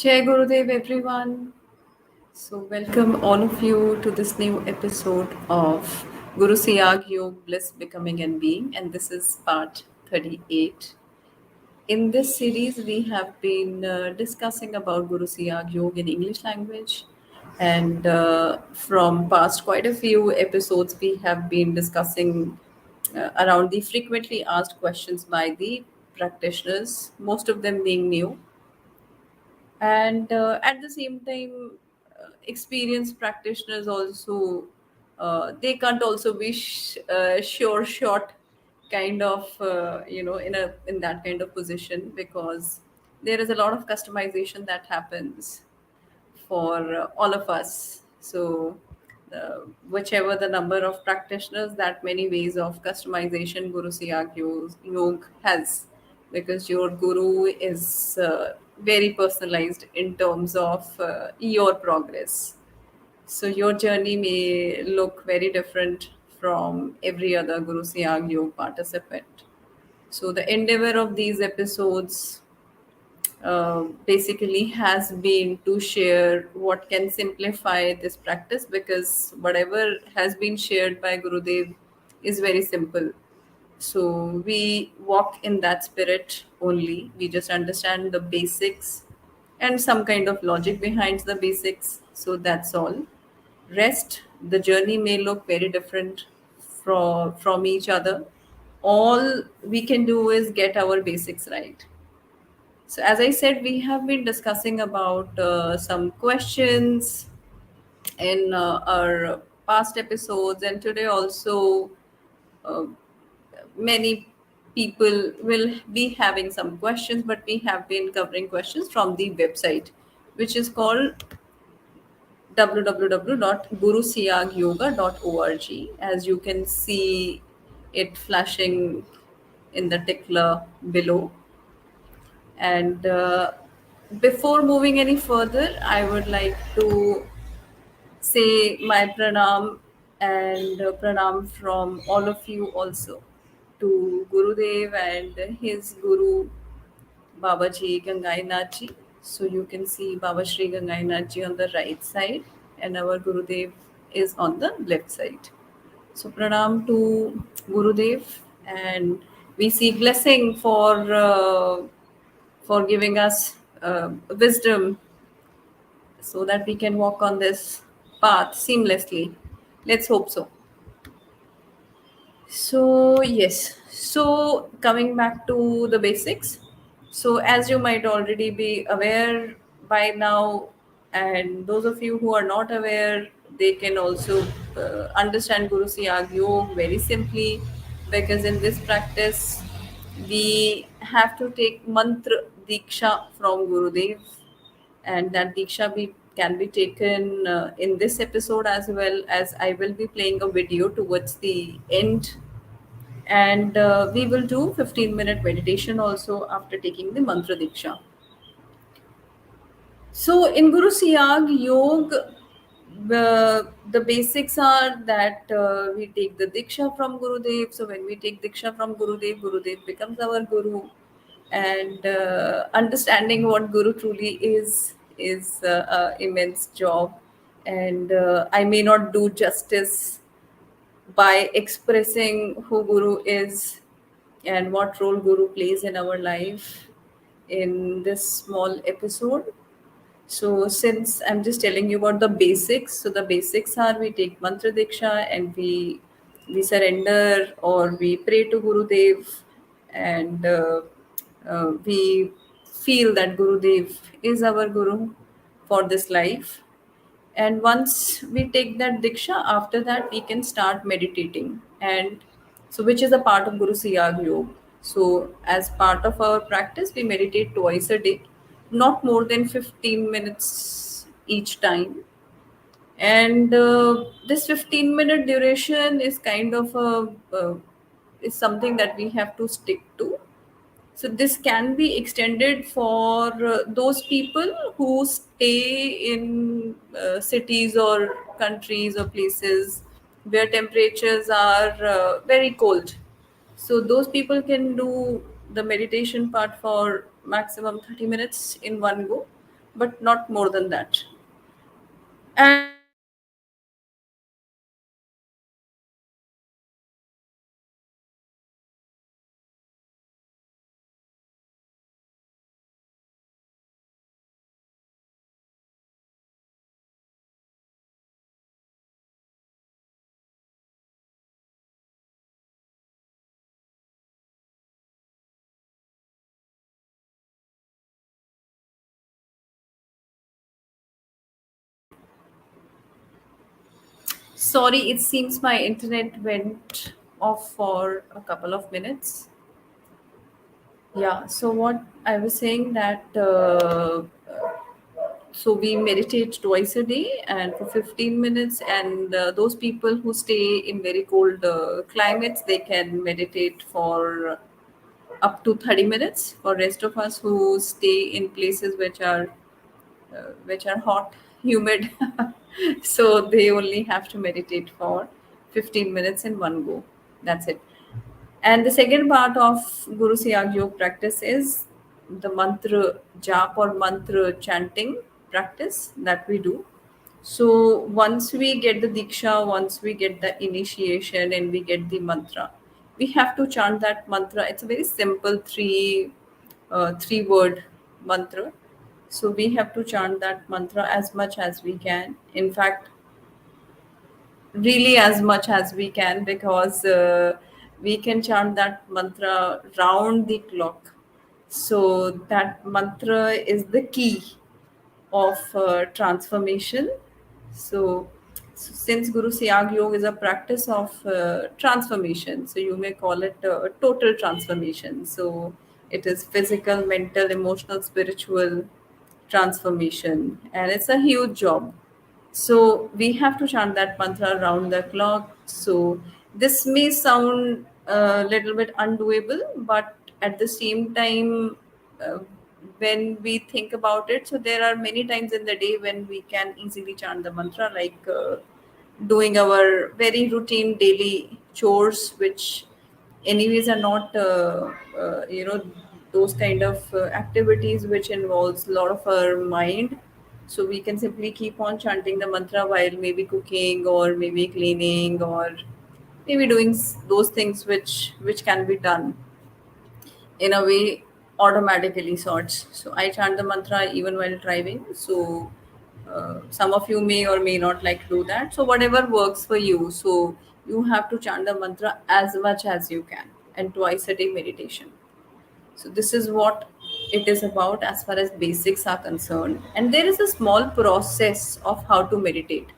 Jai Gurudev, everyone. So, welcome all of you to this new episode of Guru Siyag Yoga, Bliss, Becoming and Being, and this is part 38. In this series, we have been discussing about Guru Siyag Yoga in English language, and from past quite a few episodes, we have been discussing around the frequently asked questions by the practitioners, most of them being new and at the same time experienced practitioners also they can't also be sure shot kind of in that kind of position because there is a lot of customization that happens for all of us. So, whichever the number of practitioners, that many ways of customization Guru Siyag Yoga has, because your guru is very personalized in terms of your progress. So, your journey may look very different from every other Guru Siyag Yoga participant. So, the endeavor of these episodes basically has been to share what can simplify this practice, because whatever has been shared by Gurudev is very simple. So we walk in that spirit only. We just understand the basics and some kind of logic behind the basics. So that's all. Rest, the journey may look very different from each other. All we can do is get our basics right. So, as I said, we have been discussing about some questions in our past episodes, and today also uh, many people will be having some questions, but we have been covering questions from the website, which is called www.gurusiyagyoga.org. As you can see it flashing in the tickler below. And before moving any further, I would like to say my pranam and pranam from all of you also to Gurudev and his Guru Babaji Gangainath ji. So you can see Baba Shri Gangainath ji on the right side and our Gurudev is on the left side. So pranam to Gurudev, and we see blessing for giving us wisdom so that we can walk on this path seamlessly. Let's hope so. So, yes. So, coming back to the basics. So, as you might already be aware by now, and those of you who are not aware, they can also understand Guru Siyag Yoga very simply, because in this practice, we have to take mantra diksha from Gurudev, and that diksha can be taken in this episode, as well as I will be playing a video towards the end, and we will do 15-minute meditation also after taking the mantra diksha. So in Guru Siyag Yoga, the basics are that we take the diksha from Gurudev. So when we take diksha from Gurudev, Gurudev becomes our guru, and understanding what guru truly is immense job. And I may not do justice by expressing who Guru is and what role Guru plays in our life in this small episode. So, since I'm just telling you about the basics, so the basics are we take mantra diksha and we surrender or we pray to Gurudev, and we feel that Gurudev is our Guru for this life. And once we take that diksha, after that we can start meditating, and so which is a part of Guru Siyag Yoga. So as part of our practice, we meditate twice a day, not more than 15 minutes each time. And this 15-minute duration is kind of is something that we have to stick to. So this can be extended for those people who stay in cities or countries or places where temperatures are very cold. So those people can do the meditation part for maximum 30 minutes in one go. but not more than that. And sorry, it seems my internet went off for a couple of minutes. Yeah, so what I was saying that so we meditate twice a day and for 15 minutes, and those people who stay in very cold climates, they can meditate for up to 30 minutes. For rest of us who stay in places which are hot, humid, so they only have to meditate for 15 minutes in one go. That's it. And the second part of Guru Siyag Yoga practice is the mantra jap or mantra chanting practice that we do. So once we get the diksha, once we get the initiation and we get the mantra, we have to chant that mantra. It's a very simple three word mantra. So we have to chant that mantra as much as we can. In fact, really as much as we can, because we can chant that mantra round the clock. So that mantra is the key of transformation. So, since Guru Siyag Yoga is a practice of transformation, so you may call it a total transformation. So it is physical, mental, emotional, spiritual transformation, and it's a huge job. So we have to chant that mantra around the clock. So this may sound a little bit undoable, but at the same time, uh, when we think about it, so there are many times in the day when we can easily chant the mantra, like doing our very routine daily chores, which anyways are not those kind of activities which involves a lot of our mind. So we can simply keep on chanting the mantra while maybe cooking or maybe cleaning or maybe doing those things which can be done in a way automatically sorts. So I chant the mantra even while driving. So some of you may or may not like to do that. So whatever works for you. So you have to chant the mantra as much as you can, and twice a day meditation. So this is what it is about as far as basics are concerned. And there is a small process of how to meditate.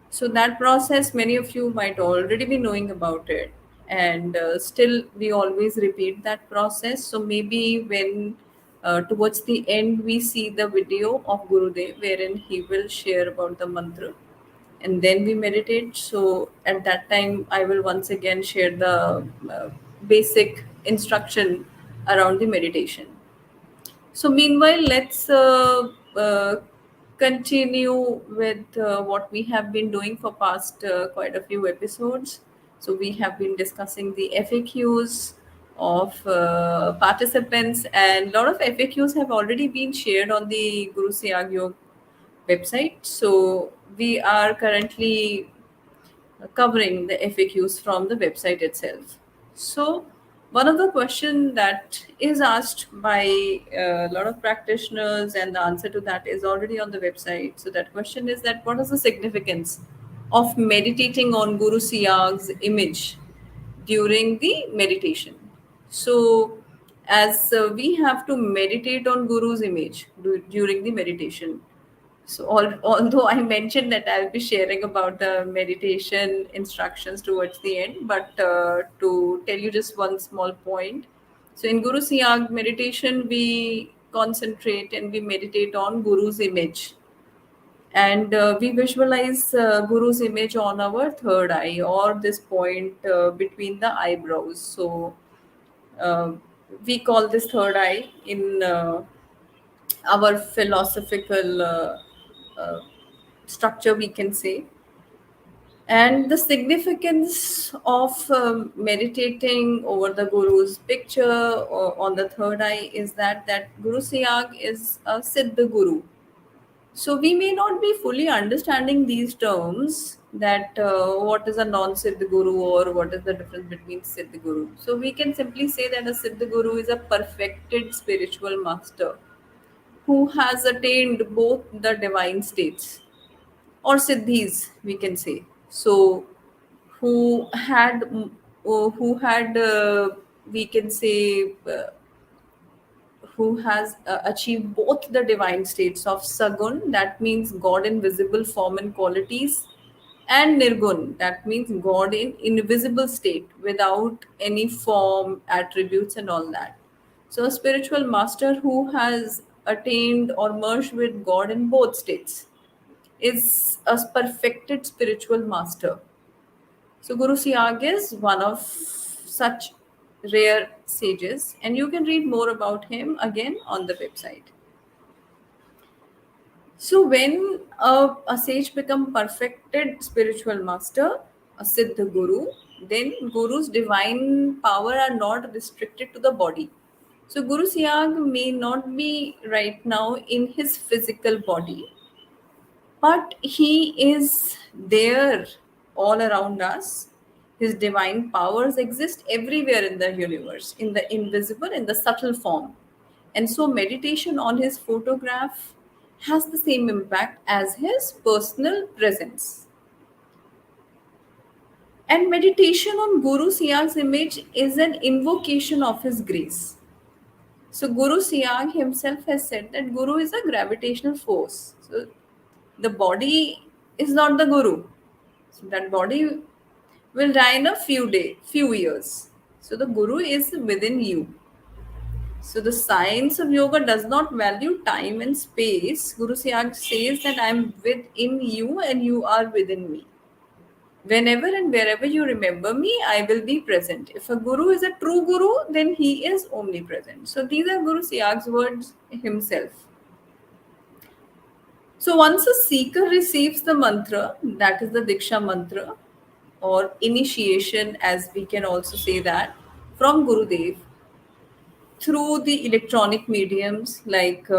So that process, many of you might already be knowing about it, and still we always repeat that process. So maybe when towards the end we see the video of Gurudev wherein he will share about the mantra, and then we meditate. So at that time, I will once again share the basic instruction around the meditation. So, meanwhile, let's continue with what we have been doing for past quite a few episodes. So, we have been discussing the FAQs of participants, and a lot of FAQs have already been shared on the Guru Siyag Yoga website. So, we are currently covering the FAQs from the website itself. So, one of the question that is asked by a lot of practitioners, and the answer to that is already on the website. So, that question is that what is the significance of meditating on Guru Siyag's image during the meditation? So, as we have to meditate on Guru's image during the meditation, so, although I mentioned that I'll be sharing about the meditation instructions towards the end, but to tell you just one small point. So, in Guru Siyag meditation, we concentrate and we meditate on Guru's image. And we visualize Guru's image on our third eye, or this point between the eyebrows. So, uh, we call this third eye in our philosophical uh, structure, we can say. And the significance of meditating over the Guru's picture or on the third eye is that Guru Siyag is a Siddha Guru. So we may not be fully understanding these terms, that what is a non-Siddha Guru or what is the difference between Siddha Guru. So we can simply say that a Siddha Guru is a perfected spiritual master who has attained both the divine states or siddhis, we can say. So who had we can say who has achieved both the divine states of Sagun, that means God in visible form and qualities, and Nirgun, that means God in invisible state without any form, attributes, and all that. So, a spiritual master who has attained or merged with God in both states is a perfected spiritual master. So Guru Siyag is one of such rare sages, and you can read more about him again on the website. So when a sage become perfected spiritual master, a Siddha Guru, then Guru's divine power are not restricted to the body. So Guru Siyag may not be right now in his physical body, but he is there all around us. His divine powers exist everywhere in the universe, in the invisible, in the subtle form. And so, meditation on his photograph has the same impact as his personal presence. And meditation on Guru Siyag's image is an invocation of his grace. So, Guru Siyag himself has said that Guru is a gravitational force. So, the body is not the Guru. So that body will die in a few years. So the Guru is within you. So the science of yoga does not value time and space. Guru Siyag says that I am within you and you are within me. Whenever and wherever you remember me, I will be present. If a guru is a true guru, then he is omnipresent. So these are Guru Siyag's words himself. So once a seeker receives the mantra, that is the Diksha mantra or initiation, as we can also say that, from Gurudev through the electronic mediums like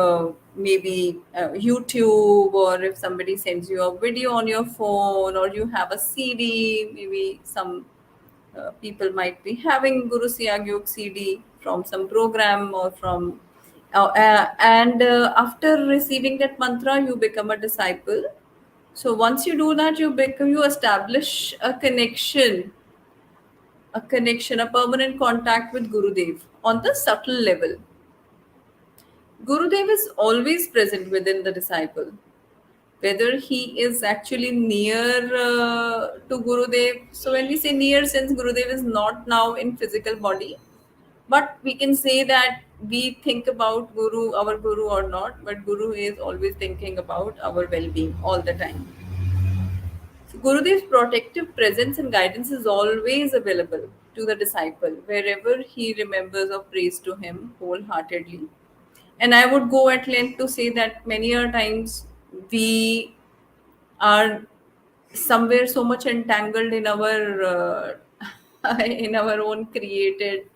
maybe YouTube, or if somebody sends you a video on your phone, or you have a CD, maybe some people might be having Guru Siyag Yoga CD from some program or from and after receiving that mantra you become a disciple. So once you do that, you establish a permanent contact with Gurudev on the subtle level. Gurudev is always present within the disciple, whether he is actually near to Gurudev. So when we say near, since Gurudev is not now in physical body, but we can say that we think about our Guru or not, but Guru is always thinking about our well-being all the time. So Gurudev's protective presence and guidance is always available to the disciple wherever he remembers or prays to him wholeheartedly. And I would go at length to say that many a times we are somewhere so much entangled in our in our own created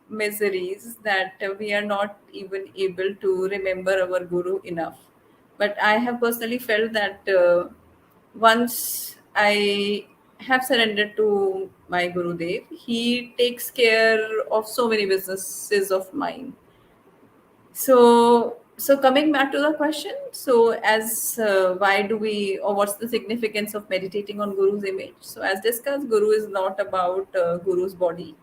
miseries that we are not even able to remember our guru enough. But I have personally felt that once I have surrendered to my Gurudev, he takes care of so many businesses of mine. So coming back to the question, so as why do we, or what's the significance of meditating on Guru's image? So as discussed, Guru is not about Guru's body,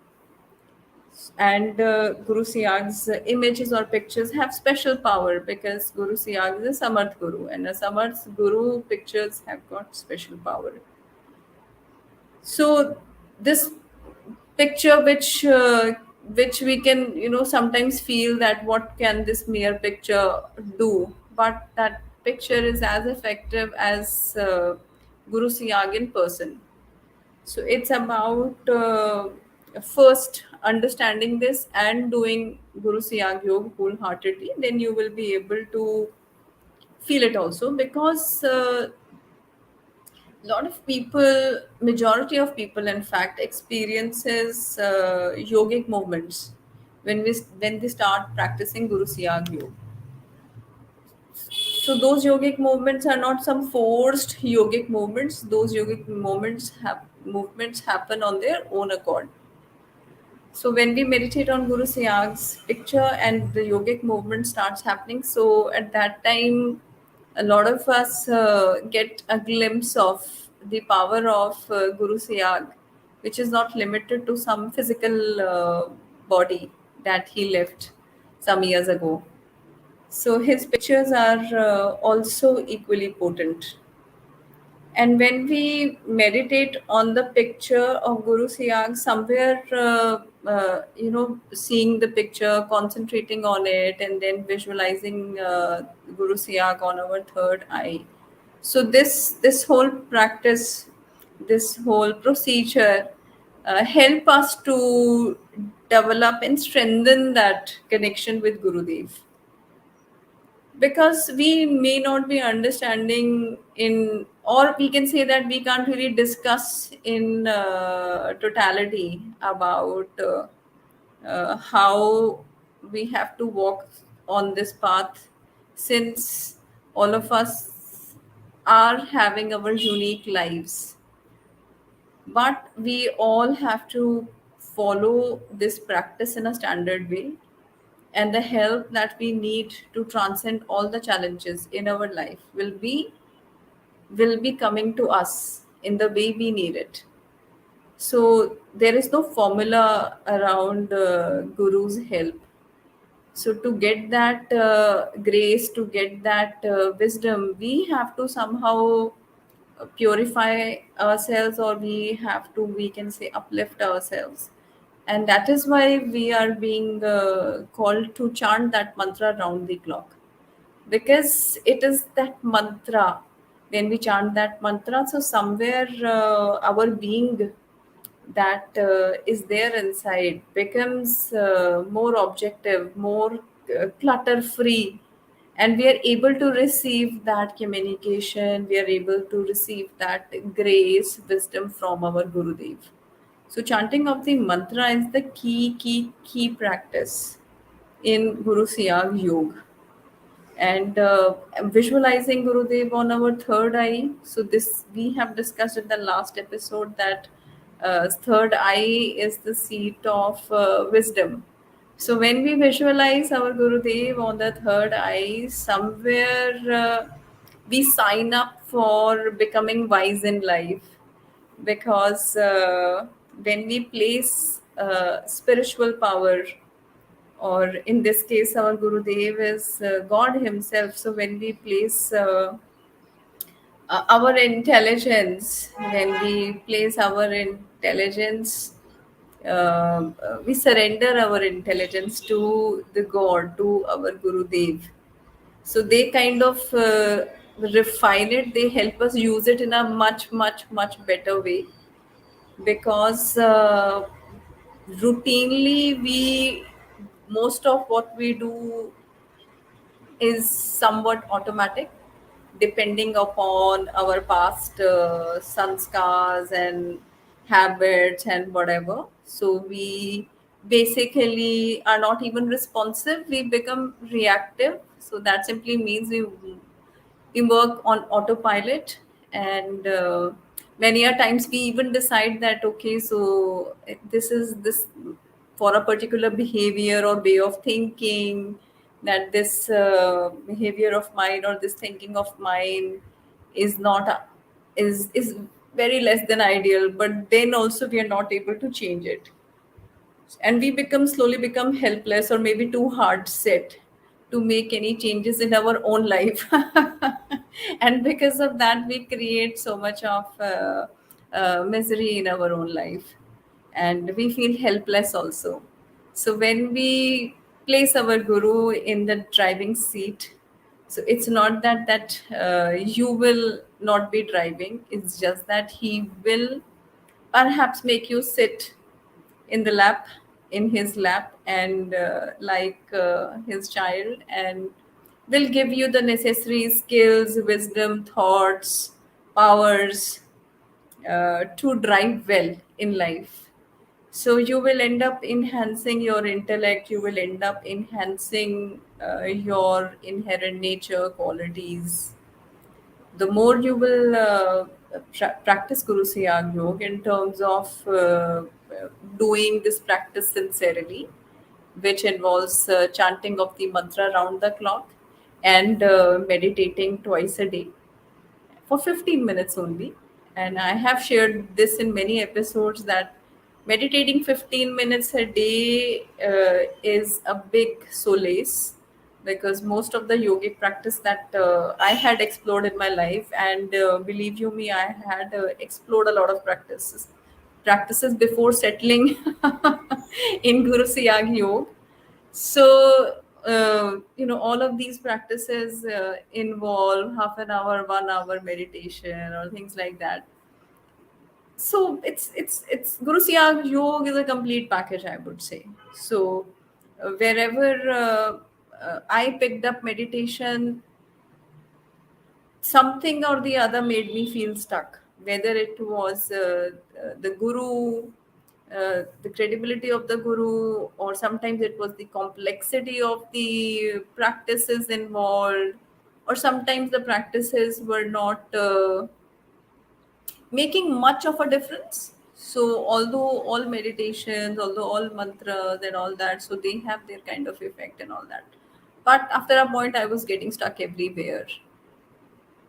and Guru Siyag's images or pictures have special power because Guru Siyag is a Samarth Guru, and a Samarth Guru pictures have got special power. So this picture which we can sometimes feel that what can this mere picture do, but that picture is as effective as Guru Siyag in person. So it's about first understanding this and doing Guru Siyag Yoga wholeheartedly, then you will be able to feel it also, because lot of people, majority of people in fact, experiences yogic movements when they start practicing Guru Siyag Yoga. So those yogic movements are not some forced yogic movements. Those yogic movements happen on their own accord. So when we meditate on Guru Siyag's picture and the yogic movement starts happening, so at that time, a lot of us get a glimpse of the power of Guru Siyag, which is not limited to some physical body that he left some years ago. So his pictures are also equally potent. And when we meditate on the picture of Guru Siyag, somewhere, seeing the picture, concentrating on it, and then visualizing Guru Siyag on our third eye. So this whole practice, this whole procedure, help us to develop and strengthen that connection with Gurudev, because we may not be understanding in, or we can say that we can't really discuss in totality about how we have to walk on this path, since all of us are having our unique lives, but we all have to follow this practice in a standard way, and the help that we need to transcend all the challenges in our life will be coming to us in the way we need it. So there is no formula around guru's help. So to get that grace, to get that wisdom, we have to somehow purify ourselves, or we can say uplift ourselves. And that is why we are being called to chant that mantra round the clock, because it is that mantra. When we chant that mantra, so somewhere our being that is there inside becomes more objective, more clutter free, and we are able to receive that communication, we are able to receive that grace, wisdom from our Gurudev. So chanting of the mantra is the key practice in Guru Siyag Yoga. And visualizing Gurudev on our third eye. So this we have discussed in the last episode that third eye is the seat of wisdom. So when we visualize our Gurudev on the third eye, somewhere we sign up for becoming wise in life, because when we place spiritual power, or in this case our Gurudev is God himself, so when we place our intelligence, when we place our intelligence, we surrender our intelligence to the God, to our Gurudev. So they kind of refine it, they help us use it in a much better way, because routinely we most of what we do is somewhat automatic, depending upon our past sanskars and habits and whatever. So we basically are not even responsive, we become reactive. So that simply means we work on autopilot. And many a times we even decide that, okay, so this is this for a particular behavior or way of thinking, that this behavior of mine or this thinking of mine is not is very less than ideal, but then also we are not able to change it, and we become slowly become helpless or maybe too hard set to make any changes in our own life. And because of that we create so much of misery in our own life, and we feel helpless also. So when we place our guru in the driving seat, so it's not that you will not be driving, it's just that he will perhaps make you sit in the lap, in his lap, and like his child, and will give you the necessary skills, wisdom, thoughts, powers to drive well in life. So you will end up enhancing your intellect, you will end up enhancing your inherent nature qualities. The more you will practice Guru Siyag Yoga in terms of doing this practice sincerely, which involves chanting of the mantra round the clock and meditating twice a day for 15 minutes only. And I have shared this in many episodes that meditating 15 minutes a day is a big solace, because most of the yogic practice that I had explored in my life, and believe you me, I had explored a lot of practices before settling in Guru Siyag Yoga. So, all of these practices involve half an hour, 1 hour meditation or things like that. So it's Guru Siyag Yoga is a complete package, I would say. So wherever I picked up meditation, something or the other made me feel stuck, whether it was the guru, the credibility of the guru, or sometimes it was the complexity of the practices involved, or sometimes the practices were not making much of a difference. So although all meditations, although all mantras and all that, so they have their kind of effect and all that, but after a point I was getting stuck everywhere.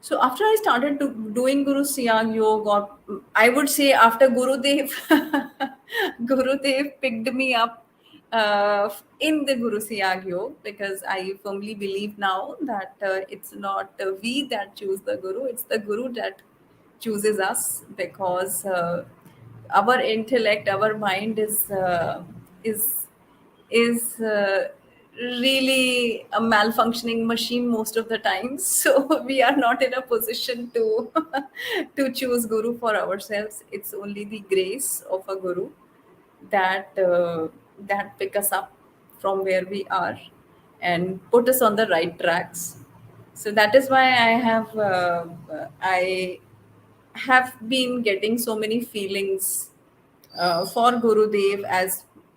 So after I started doing Guru Siyag Yoga, or I would say after Gurudev, Gurudev picked me up in the Guru Siyag Yoga, because I firmly believe now that it's not we that choose the Guru, it's the Guru that chooses us, because our intellect, our mind is is really a malfunctioning machine most of the time. So we are not in a position to to choose guru for ourselves. It's only the grace of a guru that that pick us up from where we are and put us on the right tracks. So that is why I have been getting so many feelings for Gurudev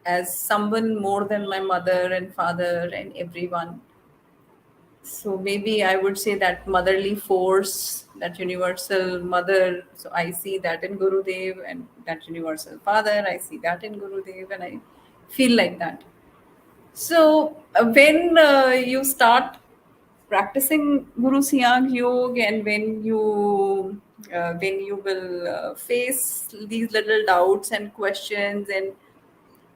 as someone more than my mother and father and everyone. So maybe I would say that motherly force, that universal mother. So I see that in Gurudev, and that universal father, I see that in Gurudev, and I feel like that. So when you start practicing Guru Siyag Yoga, and when you will face these little doubts and questions, and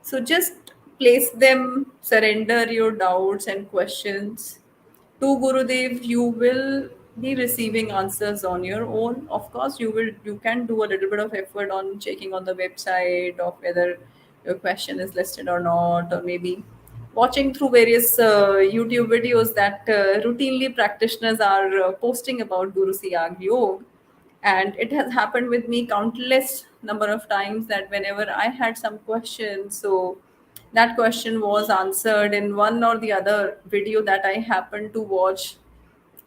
so just place them, surrender your doubts and questions to Gurudev. You will be receiving answers on your own. Of course, you can do a little bit of effort on checking on the website of whether your question is listed or not, or maybe watching through various YouTube videos that routinely practitioners are posting about Guru Siyag Yoga. And it has happened with me countless number of times that whenever I had some question, so that question was answered in one or the other video that I happened to watch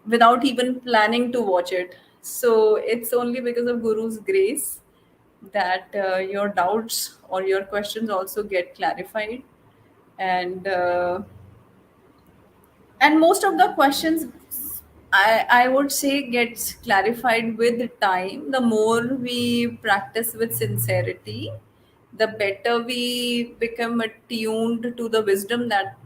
without even planning to watch it. So it's only because of Guru's grace that your doubts or your questions also get clarified. And uh, and most of the questions, I would say, gets clarified with time. The more we practice with sincerity, the better we become attuned to the wisdom that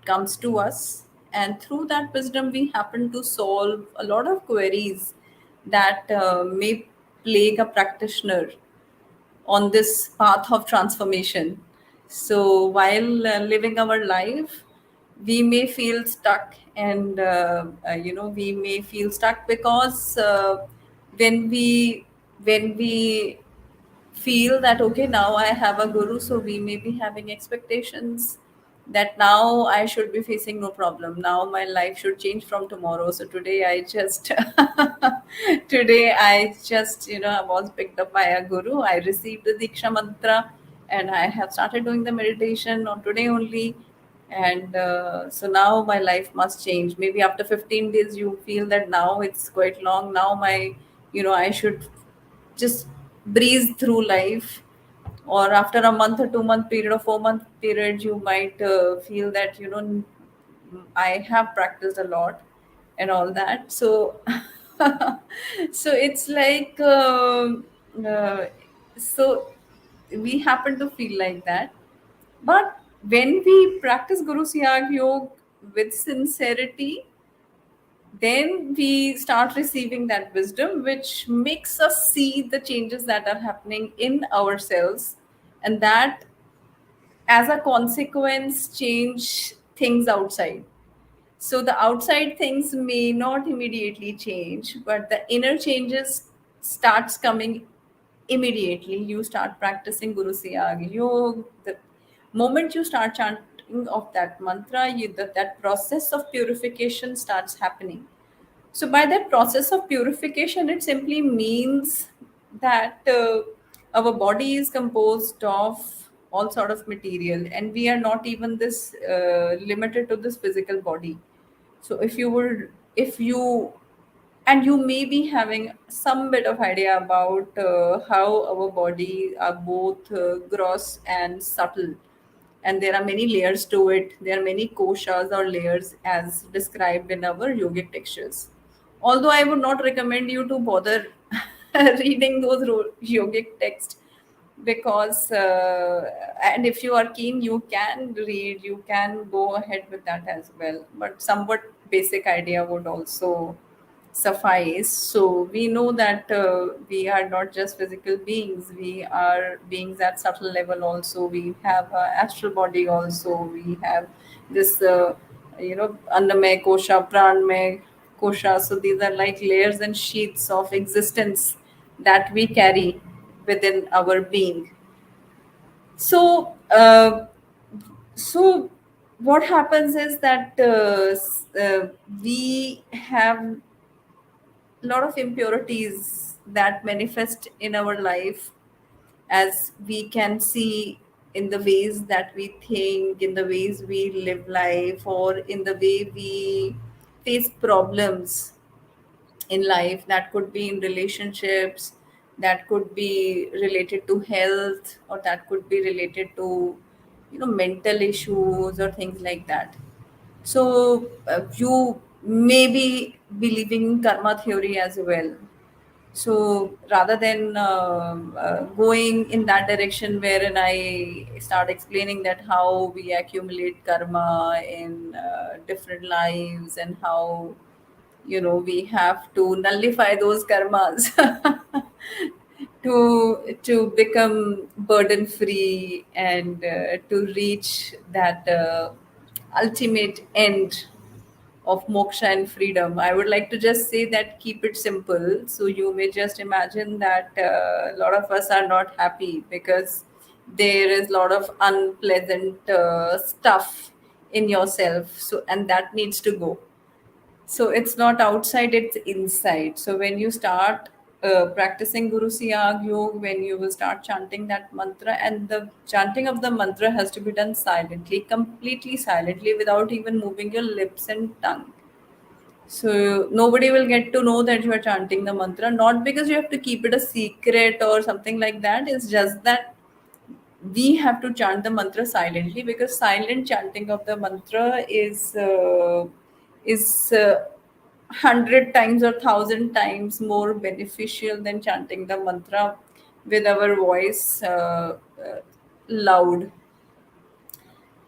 comes to us, and through that wisdom we happen to solve a lot of queries that may plague a practitioner on this path of transformation. So while living our life, we may feel stuck, and we may feel stuck because when we when we feel that okay, now I have a guru, so we may be having expectations that now I should be facing no problem, now my life should change from tomorrow. So today I just today I just, I was picked up by a guru, I received the diksha mantra, and I have started doing the meditation on today only. And so now my life must change. Maybe after 15 days you feel that now it's quite long, now my, I should just breeze through life. or after a month or 2 month period or 4 month period, you might feel that, I have practiced a lot and all that. So so it's like so we happen to feel like that. But when we practice Guru Siyag Yoga with sincerity, then we start receiving that wisdom, which makes us see the changes that are happening in ourselves, and that, as a consequence, change things outside. So the outside things may not immediately change, but the inner changes starts coming immediately. You start practicing Guru Siyag Yoga. The moment you start chanting of that mantra, that process of purification starts happening. So by that process of purification, it simply means that our body is composed of all sort of material, and we are not even this limited to this physical body. So if you and you may be having some bit of idea about how our body are both gross and subtle, and there are many layers to it. There are many koshas or layers as described in our yogic textures. Although I would not recommend you to bother reading those yogic texts, because and if you are keen, you can read, you can go ahead with that as well, but somewhat basic idea would also suffice. So we know that we are not just physical beings, we are beings at subtle level also. We have astral body also. We have this annamay kosha, pranmay kosha. So these are like layers and sheets of existence that we carry within our being. So uh, so what happens is that we have a lot of impurities that manifest in our life, as we can see in the ways that we think, in the ways we live life, or in the way we face problems in life. That could be in relationships, that could be related to health, or that could be related to mental issues or things like that. So you may be believing in karma theory as well. So rather than going in that direction, wherein I start explaining that how we accumulate karma in different lives, and how we have to nullify those karmas to become burden free, and to reach that ultimate end of moksha and freedom. I would like to just say that keep it simple. So you may just imagine that a lot of us are not happy because there is a lot of unpleasant stuff in yourself. So, and that needs to go. So it's not outside, it's inside. So when you start practicing Guru Siyag Yoga, when you will start chanting that mantra, and the chanting of the mantra has to be done silently, completely silently, without even moving your lips and tongue. So nobody will get to know that you are chanting the mantra, not because you have to keep it a secret or something like that. It's just that we have to chant the mantra silently, because silent chanting of the mantra is 100 times or 1,000 times more beneficial than chanting the mantra with our voice loud.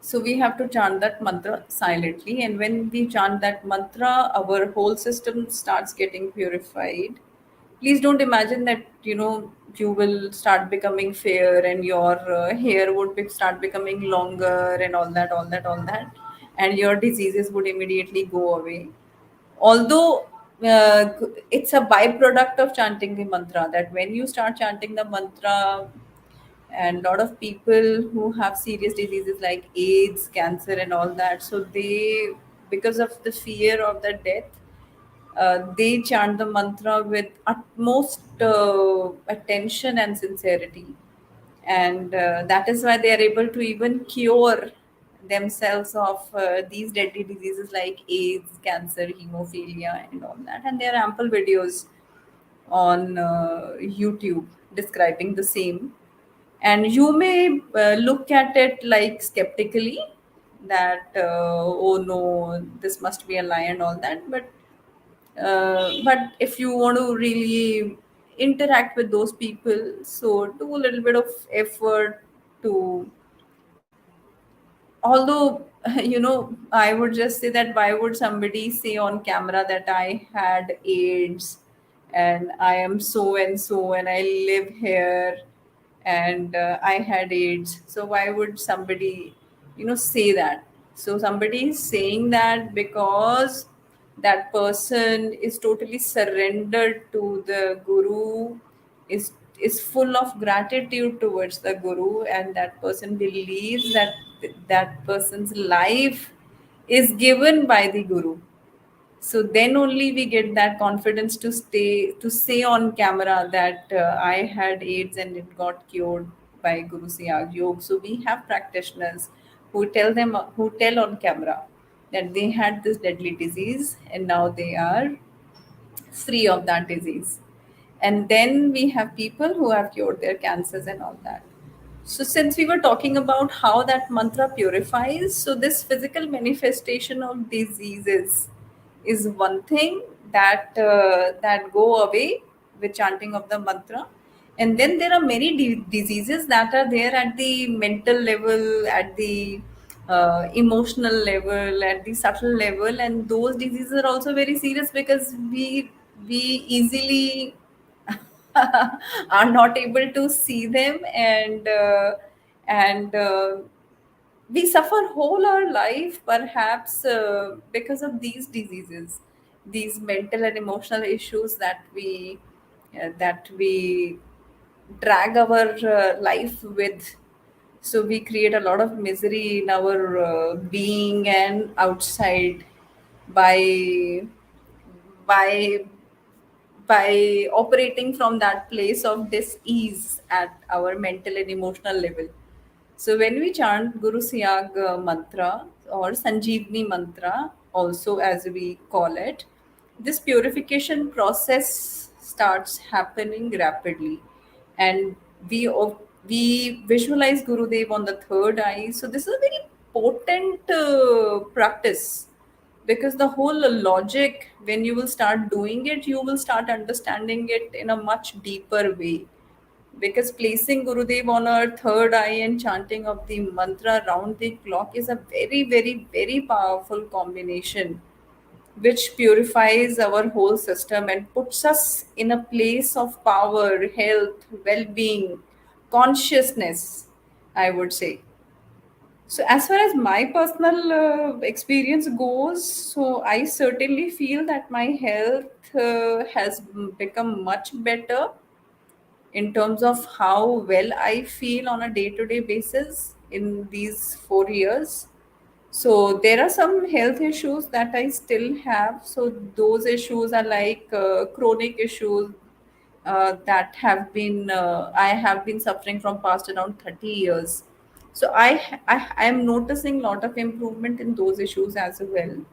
So we have to chant that mantra silently, and when we chant that mantra, our whole system starts getting purified. Please don't imagine that you will start becoming fair, and your hair would start becoming longer, and all that, and your diseases would immediately go away. Although it's a byproduct of chanting the mantra, that when you start chanting the mantra, and a lot of people who have serious diseases like AIDS, cancer, and all that, so they, because of the fear of the death, they chant the mantra with utmost attention and sincerity, and that is why they are able to even cure themselves of these deadly diseases like AIDS, cancer, hemophilia, and all that. And there are ample videos on YouTube describing the same. And you may look at it like skeptically that oh no, this must be a lie and all that, but if you want to really interact with those people, so do a little bit of effort to, although I would just say that why would somebody say on camera that I had AIDS and I am so and so and I live here and I had AIDS? So why would somebody say that? So somebody is saying that because that person is totally surrendered to the guru, is full of gratitude towards the guru, and that person believes that that person's life is given by the guru. So then only we get that confidence to stay to say on camera that I had AIDS and it got cured by Guru Siyag Yoga. So we have practitioners who tell on camera that they had this deadly disease and now they are free of that disease. And then we have people who have cured their cancers and all that. So, since we were talking about how that mantra purifies, so this physical manifestation of diseases is one thing that go away with chanting of the mantra, and then there are many diseases that are there at the mental level, at the emotional level, at the subtle level, and those diseases are also very serious because we easily are not able to see them, and we suffer whole our life perhaps because of these diseases, these mental and emotional issues that we drag our life with. So we create a lot of misery in our being and outside by by by operating from that place of dis-ease at our mental and emotional level. So when we chant Guru Siyag mantra or Sanjeevni mantra, also as we call it, this purification process starts happening rapidly, and we visualize Gurudev on the third eye. So this is a very potent practice, because the whole logic, when you will start doing it, you will start understanding it in a much deeper way, because placing Gurudev on our third eye and chanting of the mantra round the clock is a very, very, very powerful combination which purifies our whole system and puts us in a place of power, health, well being, consciousness, I would say. So, as far as my personal experience goes, so I certainly feel that my health has become much better in terms of how well I feel on a day to day basis in these 4 years. So there are some health issues that I still have. So those issues are like chronic issues that I have been suffering from past around 30 years. So I am noticing a lot of improvement in those issues as well.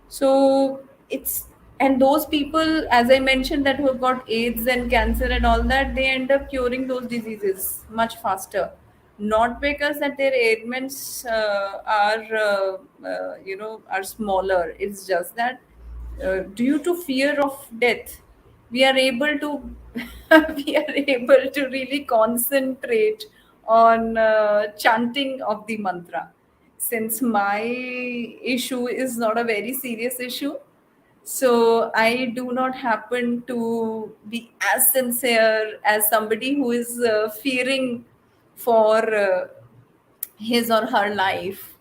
So it's, and those people, as I mentioned, that who have got AIDS and cancer and all that, they end up curing those diseases much faster. Not because that their ailments are smaller. It's just that due to fear of death, we are able to we are able to really concentrate on chanting of the mantra. Since my issue is not a very serious issue, so I do not happen to be as sincere as somebody who is fearing for his or her life.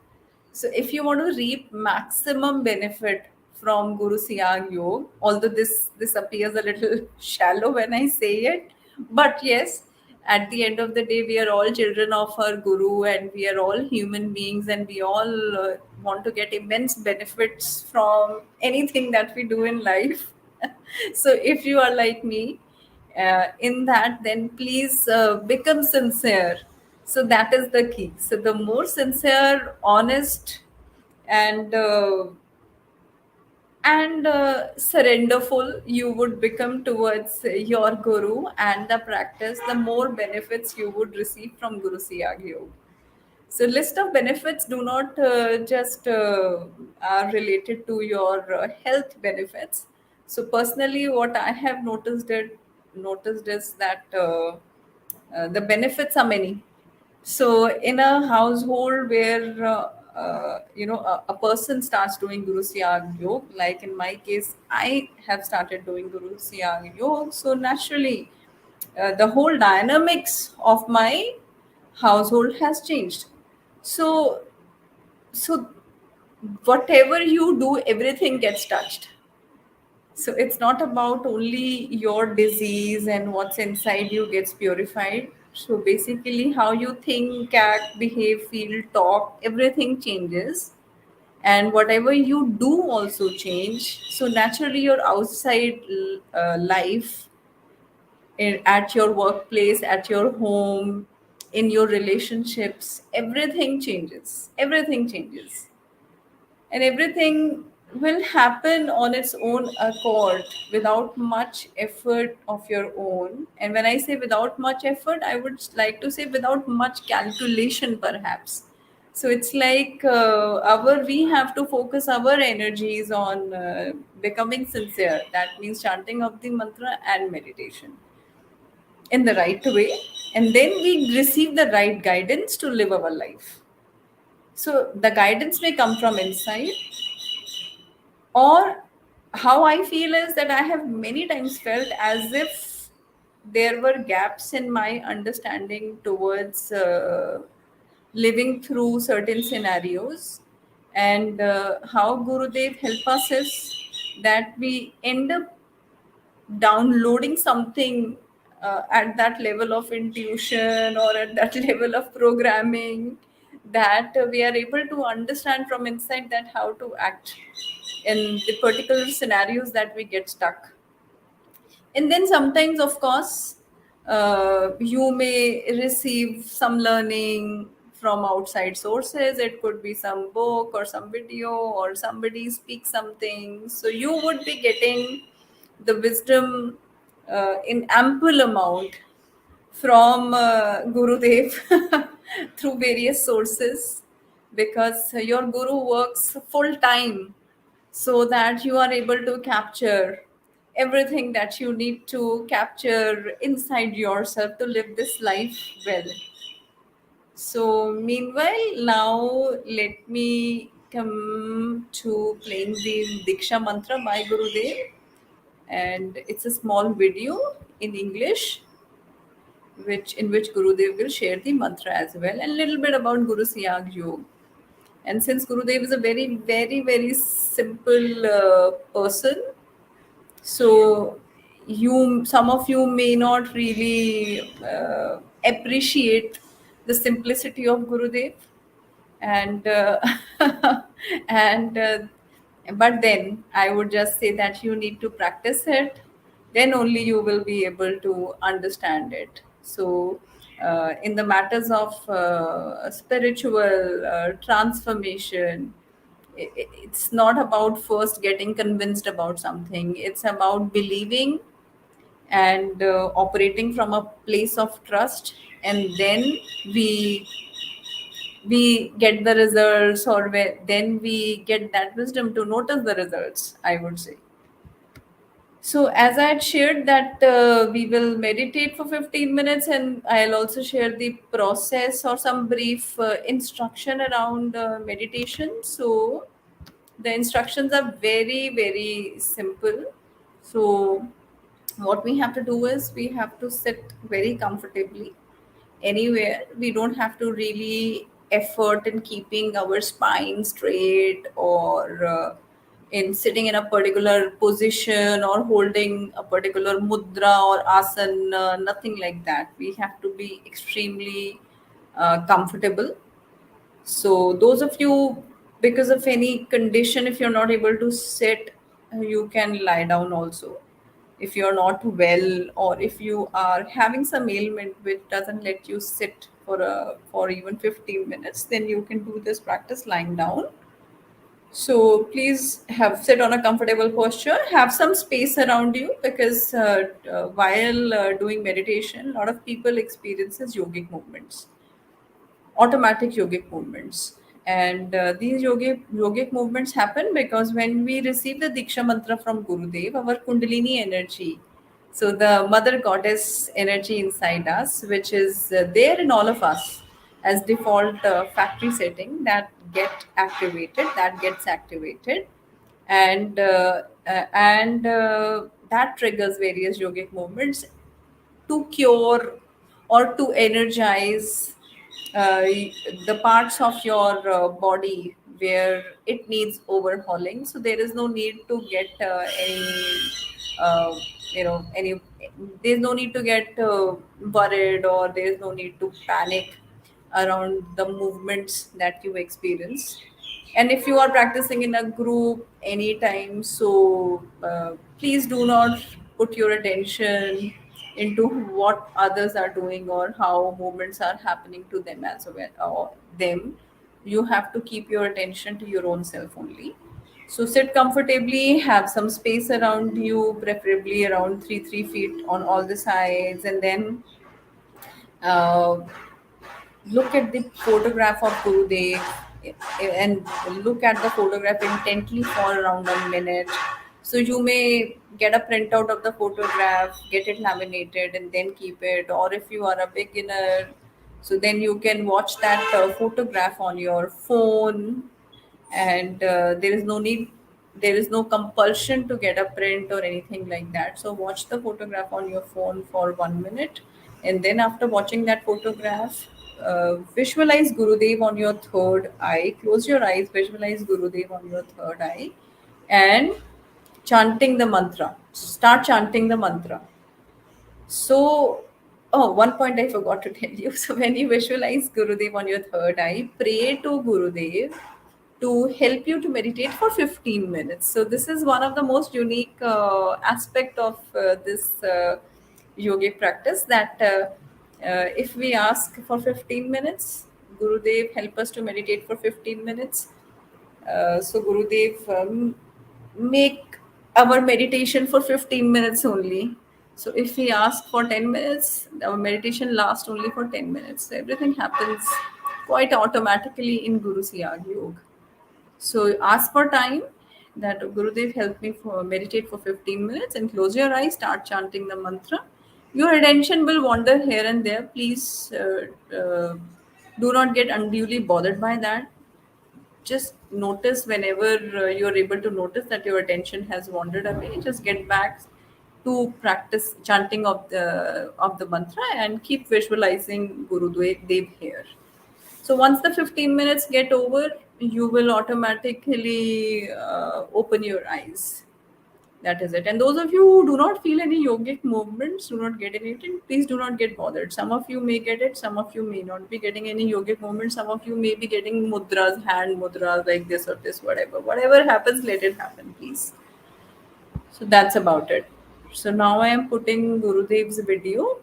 So if you want to reap maximum benefit from Guru Siyag Yoga, although this appears a little shallow when I say it, but yes, at the end of the day, we are all children of our Guru, and we are all human beings, and we all want to get immense benefits from anything that we do in life. So if you are like me in that, then please become sincere. So that is the key. So the more sincere, honest, and and surrenderful you would become towards your guru and the practice, the more benefits you would receive from Guru Siyag Yoga. So list of benefits do not just are related to your health benefits. So personally, what I have noticed is that the benefits are many. So in a household where a person starts doing Guru Siyag Yoga, like in my case, I have started doing Guru Siyag Yoga. So naturally, the whole dynamics of my household has changed. So so whatever you do, everything gets touched. So it's not about only your disease and what's inside you gets purified. So basically, how you think, act, behave, feel, talk, everything changes. And whatever you do also change. So naturally, your outside life, at your workplace, at your home, in your relationships, everything changes. Everything changes, and everything will happen on its own accord without much effort of your own. And when I say without much effort, I would like to say without much calculation perhaps. So it's like our we have to focus our energies on becoming sincere. That means chanting of the mantra and meditation in the right way, and then we receive the right guidance to live our life. So the guidance may come from inside, or how I feel is that I have many times felt as if there were gaps in my understanding towards living through certain scenarios. And how Gurudev help us is that we end up downloading something at that level of intuition or at that level of programming, that we are able to understand from inside that how to act in the particular scenarios that we get stuck. And then sometimes, of course, you may receive some learning from outside sources. It could be some book or some video or somebody speaks something. So you would be getting the wisdom in ample amount from Gurudev through various sources, because your guru works full time so that you are able to capture everything that you need to capture inside yourself to live this life well. So, meanwhile, now let me come to playing the Diksha mantra by Gurudev, and it's a small video in English which in which Gurudev will share the mantra as well, and a little bit about Guru Siyag Yoga. And since Gurudev is a very, very, very simple person, so some of you may not really appreciate the simplicity of Gurudev, and and but then I would just say that you need to practice it, then only you will be able to understand it. So in the matters of spiritual transformation, it's not about first getting convinced about something. It's about believing and operating from a place of trust, and then we we get the results, or then we get that wisdom to notice the results, I would say. So as I had shared that we will meditate for 15 minutes, and I'll also share the process or some brief instruction around meditation. So the instructions are very, very simple. So what we have to do is we have to sit very comfortably anywhere. We don't have to really effort in keeping our spine straight, or in sitting in a particular position or holding a particular mudra or asana, nothing like that. We have to be extremely comfortable. So those of you, because of any condition, if you're not able to sit, you can lie down also. If you're not well, or if you are having some ailment which doesn't let you sit for even 15 minutes, then you can do this practice lying down. So please have sit on a comfortable posture. Have some space around you because while doing meditation, a lot of people experiences yogic movements, automatic yogic movements. And these yogic movements happen because when we receive the Diksha mantra from Gurudev, our Kundalini energy, so the mother goddess energy inside us, which is there in all of us as default factory setting, that gets activated, and that triggers various yogic movements to cure or to energize the parts of your body where it needs overhauling. So there is no need to get uh, any there's no need to get worried, or there's no need to panic around the movements that you experience. And if you are practicing in a group anytime, so please do not put your attention into what others are doing or how movements are happening to them as well, or them. You have to keep your attention to your own self only. So sit comfortably, have some space around you, preferably around 3 feet on all the sides, and then uh, look at the photograph of Gurudev, and look at the photograph intently for around a minute. So you may get a printout of the photograph, get it laminated, and then keep it. Or if you are a beginner, so then you can watch that photograph on your phone, and there is no compulsion to get a print or anything like that. So watch the photograph on your phone for 1 minute, and then after watching that photograph, visualize Gurudev on your third eye. Close your eyes, visualize Gurudev on your third eye, and chanting the mantra. Start chanting the mantra. So, oh, one point I forgot to tell you. So, when you visualize Gurudev on your third eye, pray to Gurudev to help you to meditate for 15 minutes. So, this is one of the most unique aspect of this yogic practice, that if we ask for 15 minutes, Gurudev help us to meditate for 15 minutes. So Gurudev make our meditation for 15 minutes only. So if we ask for 10 minutes, our meditation lasts only for 10 minutes. So everything happens quite automatically in Guru Siyag Yoga. So ask for time, that Gurudev help me for meditate for 15 minutes, and close your eyes, start chanting the mantra. Your attention will wander here and there. Please do not get unduly bothered by that. Just notice whenever you're able to notice that your attention has wandered away, just get back to practice chanting of the mantra, and keep visualizing Guru Dev here. So once the 15 minutes get over, you will automatically open your eyes. That is it. And those of you who do not feel any yogic movements, do not get anything, please do not get bothered. Some of you may get it, some of you may not be getting any yogic movements, some of you may be getting mudras, hand mudras like this or this, whatever. Whatever happens, let it happen, please. So that's about it. So now I am putting Gurudev's video,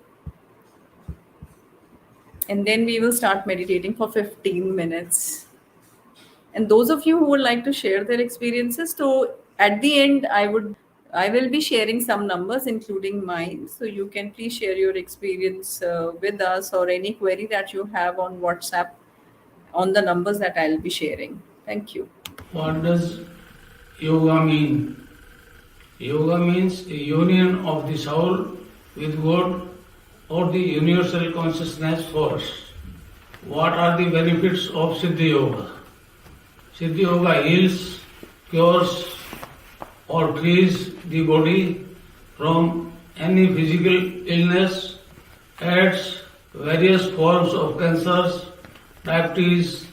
and then we will start meditating for 15 minutes. And those of you who would like to share their experiences, so at the end I will be sharing some numbers including mine, so you can please share your experience with us, or any query that you have on WhatsApp on the numbers that I'll be sharing. Thank you. What does yoga mean? Yoga means a union of the soul with God or the universal consciousness force. What are the benefits of Siddhi Yoga? Siddhi Yoga heals, cures, or frees the body from any physical illness, adds various forms of cancers, diabetes,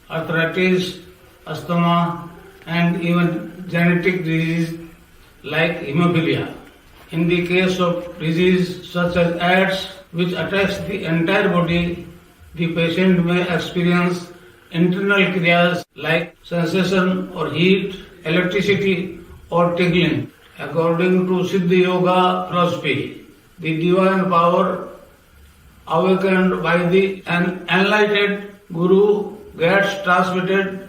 arthritis, asthma, and even genetic disease like hemophilia. In the case of disease such as AIDS, which attacks the entire body, the patient may experience internal kriyas like sensation or heat, electricity, or tingling. According to Siddhi Yoga philosophy, the divine power awakened by the enlightened Guru gets transmitted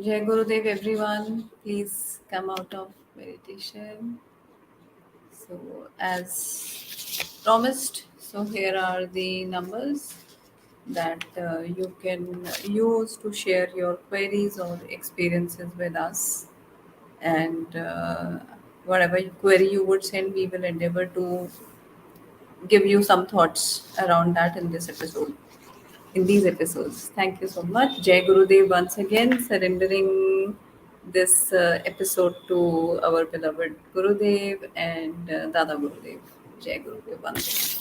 Jai Gurudev, everyone. Please come out of meditation. So, as promised, so here are the numbers that you can use to share your queries or experiences with us. And whatever query you would send, we will endeavor to give you some thoughts around that in this episode, in these episodes. Thank you so much. Jai Gurudev once again, surrendering this episode to our beloved Gurudev and Dada Gurudev. Jai Gurudev once again.